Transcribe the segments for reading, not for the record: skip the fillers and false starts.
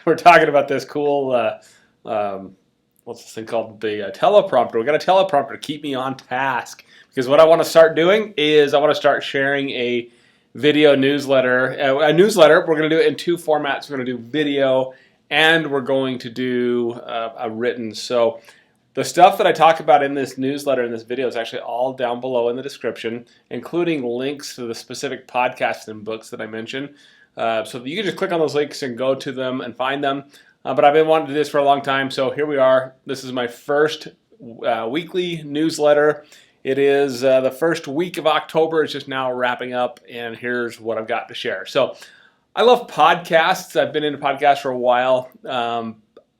we're talking about this cool, what's this thing called? The teleprompter. We got a teleprompter to keep me on task, because what I want to start doing is I want to start sharing a video newsletter. A newsletter, we're going to do it in two formats. We're going to do video and we're going to do a written. So the stuff that I talk about in this newsletter, in this video, is actually all down below in the description, including links to the specific podcasts and books that I mentioned. So you can just click on those links and go to them and find them. But I've been wanting to do this for a long time, so here we are. This is my first weekly newsletter. It is the first week of October. It's just now wrapping up, and here's what I've got to share. So I love podcasts. I've been into podcasts for a while.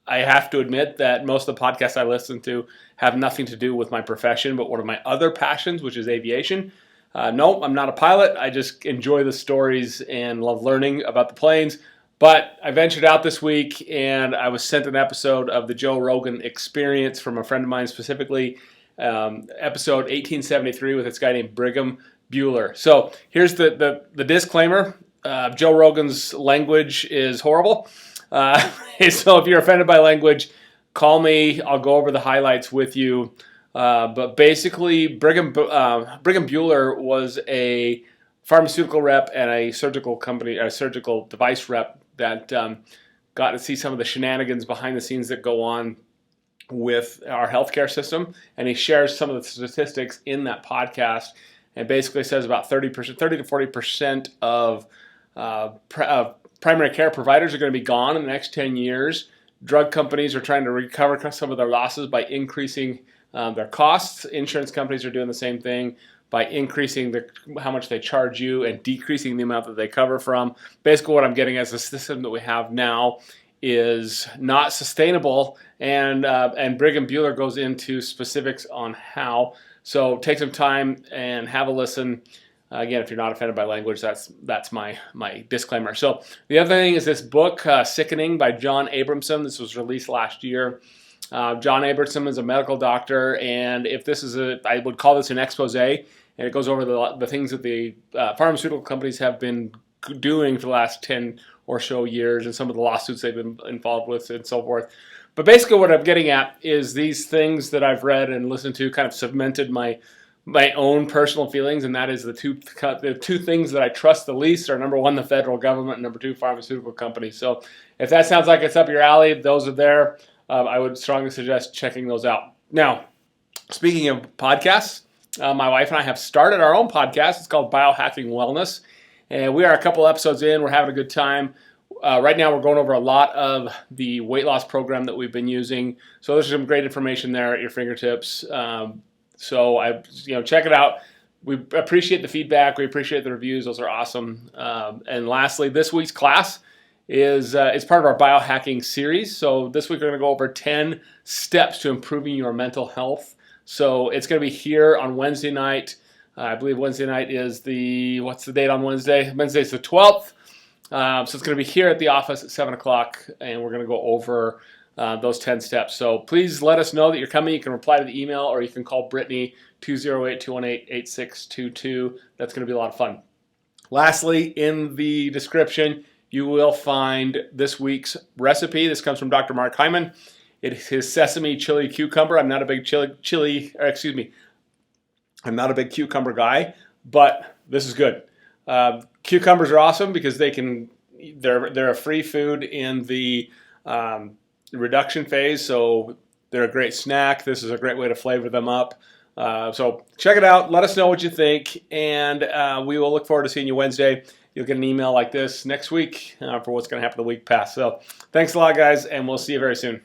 I have to admit that most of the podcasts I listen to have nothing to do with my profession, but one of my other passions, which is aviation. No, I'm not a pilot. I just enjoy the stories and love learning about the planes. But I ventured out this week, and I was sent an episode of the Joe Rogan Experience from a friend of mine, specifically episode 1873 with this guy named Brigham Buhler. So here's the disclaimer. Joe Rogan's language is horrible. So if you're offended by language, call me. I'll go over the highlights with you. But basically, Brigham Buhler was a pharmaceutical rep and a surgical company, a surgical device rep that got to see some of the shenanigans behind the scenes that go on with our healthcare system. And he shares some of the statistics in that podcast, and basically says about 30 to 40% of primary care providers are going to be gone in the next 10 years. Drug companies are trying to recover some of their losses by increasing their costs. Insurance companies are doing the same thing by increasing how much they charge you and decreasing the amount that they cover from. Basically what I'm getting as the system that we have now is not sustainable, and Brigham Buhler goes into specifics on how. So take some time and have a listen. Again, if you're not offended by language, that's my disclaimer. So the other thing is this book, Sickening, by John Abramson. This was released last year. John Abramson is a medical doctor, and if this is I would call this an expose, and it goes over the things that the pharmaceutical companies have been doing for the last 10 or so years, and some of the lawsuits they've been involved with and so forth. But basically what I'm getting at is these things that I've read and listened to kind of cemented my own personal feelings, and that is the two things that I trust the least are, number one, the federal government, and number two, pharmaceutical companies. So if that sounds like it's up your alley, those are there. I would strongly suggest checking those out. Now, speaking of podcasts, my wife and I have started our own podcast. It's called Biohacking Wellness, and we are a couple episodes in. We're having a good time. Right now, we're going over a lot of the weight loss program that we've been using. So there's some great information there at your fingertips. So check it out. We appreciate the feedback. We appreciate the reviews. Those are awesome. And lastly, this week's class is part of our biohacking series. So this week we're going to go over 10 steps to improving your mental health. So it's going to be here on Wednesday night. I believe Wednesday night is what's the date on Wednesday? Wednesday's the 12th. So it's going to be here at the office at 7 o'clock, and we're going to go over those 10 steps. So please let us know that you're coming. You can reply to the email, or you can call Brittany 208-218-8622. That's going to be a lot of fun. Lastly, in the description, you will find this week's recipe. This comes from Dr. Mark Hyman. It is his sesame chili cucumber. I'm not a big I'm not a big cucumber guy, but this is good. Cucumbers are awesome because they're a free food in the reduction phase, so they're a great snack. This is a great way to flavor them up. So check it out. Let us know what you think, and we will look forward to seeing you Wednesday. You'll get an email like this next week for what's going to happen the week past. So thanks a lot, guys, and we'll see you very soon.